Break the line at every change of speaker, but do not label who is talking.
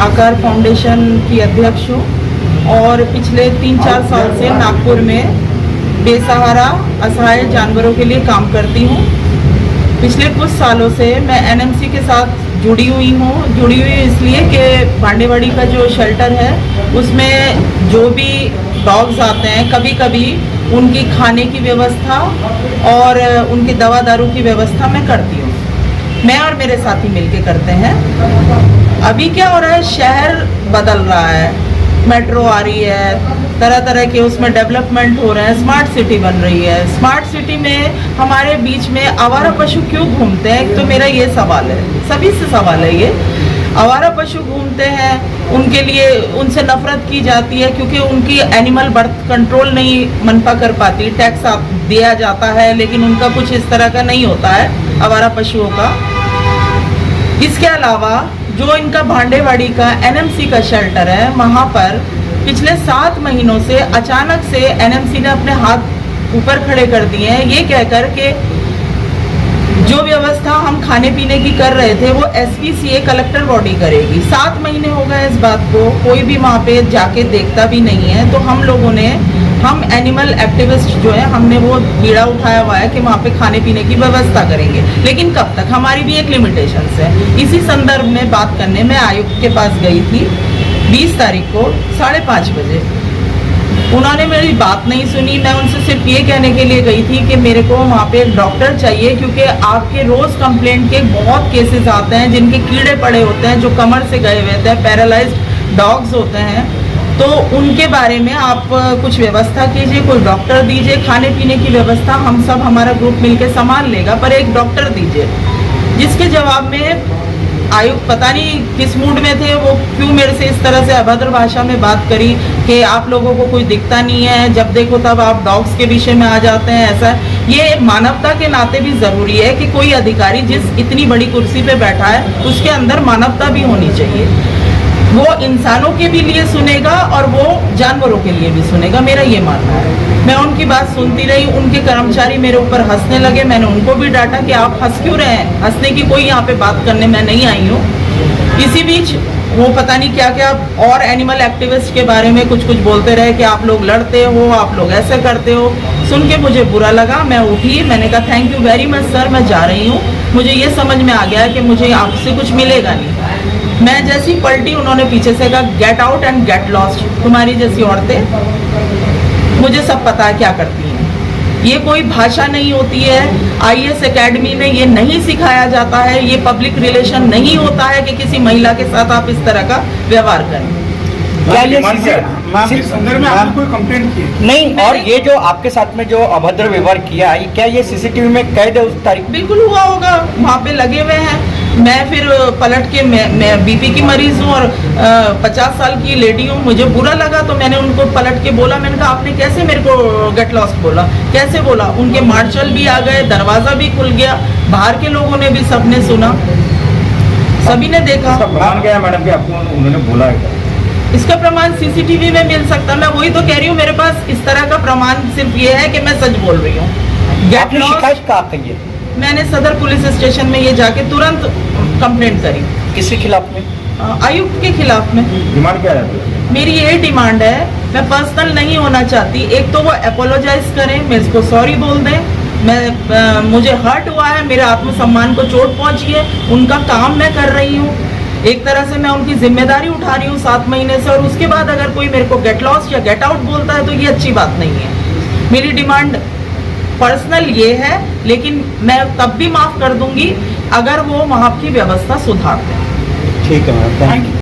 आकार फाउंडेशन की अध्यक्ष हूँ और पिछले 3-4 साल से नागपुर में बेसहारा असहाय जानवरों के लिए काम करती हूँ। पिछले कुछ सालों से मैं एनएमसी के साथ जुड़ी हुई इसलिए कि भांडेवाड़ी का जो शेल्टर है उसमें जो भी डॉग्स आते हैं कभी कभी उनकी खाने की व्यवस्था और उनकी दवा दारू की व्यवस्था मैं करती हूँ। मैं और मेरे साथी मिलके करते हैं। अभी क्या हो रहा है, शहर बदल रहा है, मेट्रो आ रही है, तरह तरह के उसमें डेवलपमेंट हो रहे हैं, स्मार्ट सिटी बन रही है। स्मार्ट सिटी में हमारे बीच में आवारा पशु क्यों घूमते हैं, तो मेरा ये सवाल है, सभी से सवाल है ये। आवारा पशु घूमते हैं, उनके लिए उनसे नफरत की जाती है क्योंकि उनकी एनिमल बर्थ कंट्रोल नहीं मनपा कर पाती। टैक्स दिया जाता है लेकिन उनका कुछ इस तरह का नहीं होता है आवारा पशुओं का। इसके अलावा जो इनका भांडेवाड़ी का एनएमसी का शेल्टर है, वहाँ पर पिछले 7 महीनों से अचानक से एनएमसी ने अपने हाथ ऊपर खड़े कर दिए हैं, ये कहकर के जो व्यवस्था हम खाने पीने की कर रहे थे वो एसपीसीए कलेक्टर बॉडी करेगी। 7 महीने हो गए इस बात को, कोई भी वहाँ पे जाके देखता भी नहीं है। तो हम एनिमल एक्टिविस्ट जो है, हमने वो बीड़ा उठाया हुआ है कि वहाँ पे खाने पीने की व्यवस्था करेंगे, लेकिन कब तक, हमारी भी एक लिमिटेशंस है। इसी संदर्भ में बात करने में आयुक्त के पास गई थी 20 तारीख को 5:30 बजे। उन्होंने मेरी बात नहीं सुनी। मैं उनसे सिर्फ ये कहने के लिए गई थी कि मेरे को वहाँ पे एक डॉक्टर चाहिए क्योंकि आपके रोज कंप्लेंट के बहुत केसेस आते हैं जिनके कीड़े पड़े होते हैं, जो कमर से गए हुए हैं, पैरालाइज्ड डॉग्स होते हैं। तो उनके बारे में आप कुछ व्यवस्था कीजिए, कोई डॉक्टर दीजिए। खाने पीने की व्यवस्था हम सब, हमारा ग्रुप मिलके संभाल लेगा, पर एक डॉक्टर दीजिए। जिसके जवाब में आयुक्त पता नहीं किस मूड में थे, वो क्यों मेरे से इस तरह से अभद्र भाषा में बात करी कि आप लोगों को कोई दिखता नहीं है, जब देखो तब आप डॉग्स के विषय में आ जाते हैं। ऐसा ये मानवता के नाते भी जरूरी है कि कोई अधिकारी जिस इतनी बड़ी कुर्सी पे बैठा है उसके अंदर मानवता भी होनी चाहिए। वो इंसानों के भी लिए सुनेगा और वो जानवरों के लिए भी सुनेगा, मेरा ये मानना है। मैं उनकी बात सुनती रही, उनके कर्मचारी मेरे ऊपर हंसने लगे। मैंने उनको भी डांटा कि आप हंस क्यों रहे हैं, हंसने की कोई यहाँ पे बात करने मैं नहीं आई हूँ। इसी बीच वो पता नहीं क्या क्या और एनिमल एक्टिविस्ट के बारे में कुछ बोलते रहे कि आप लोग लड़ते हो, आप लोग ऐसे करते हो। सुन के मुझे बुरा लगा, मैं उठी, मैंने कहा thank you very much sir, मैं जा रही हूँ। मुझे ये समझ में आ गया कि मुझे आपसे कुछ मिलेगा नहीं। मैं जैसी पलटी, उन्होंने पीछे से कहा get out and get lost. तुम्हारी जैसी औरतें, मुझे सब पता है क्या करती हैं। ये कोई भाषा नहीं होती है, आईएएस एकेडमी में ये नहीं सिखाया जाता है, ये पब्लिक रिलेशन नहीं होता है कि किसी महिला के साथ आप इस तरह का व्यवहार करें।
क्या ये संदर्भ में आपने कोई कंप्लेंट की? नहीं, और ये जो आपके साथ में जो अभद्र व्यवहार किया, क्या ये सीसीटीवी में कैद है उस तारीख?
बिल्कुल हुआ होगा, वहाँ पे लगे हुए हैं। मैं फिर पलट के, मैं बीपी की मरीज हूँ और 50 साल की लेडी हूँ, मुझे बुरा लगा तो मैंने उनको पलट के बोला। मैंने कहा आपने कैसे मेरे को गेट लॉस्ट बोला, कैसे बोला? उनके मार्शल भी आ गए, दरवाजा भी खुल गया, बाहर के लोगों ने भी, सबने सुना, सभी ने देखा।
प्रमाण क्या है मैडम कि आपको उन्होंने बोला है?
इसका प्रमाण सीसीटीवी में मिल सकता है। मैं वही तो कह रही हूँ, मेरे पास इस तरह का प्रमाण सिर्फ ये है कि मैं सच बोल रही हूँ।
आपने शिकायत कहाँ की है?
मैंने सदर पुलिस स्टेशन में ये जाके तुरंत कंप्लेंट करी।
किसके खिलाफ में?
आयुक्त के खिलाफ में।
डिमांड क्या है?
मेरी यही डिमांड है, मैं पर्सनल नहीं होना चाहती। एक तो वो अपोलोजाइज करें, मेरे को सॉरी बोल दें। मुझे हर्ट हुआ है, मेरे आत्मसम्मान को चोट पहुंची है, उनका काम मैं कर रही हूँ, एक तरह से मैं उनकी जिम्मेदारी उठा रही हूँ 7 महीने से। और उसके बाद अगर कोई मेरे को गेट लॉस्ट या गेट आउट बोलता है तो ये अच्छी बात नहीं है। मेरी डिमांड पर्सनल ये है, लेकिन मैं तब भी माफ कर दूंगी अगर वो वहाँ की व्यवस्था सुधार दें।
ठीक है मैम, थैंक यू।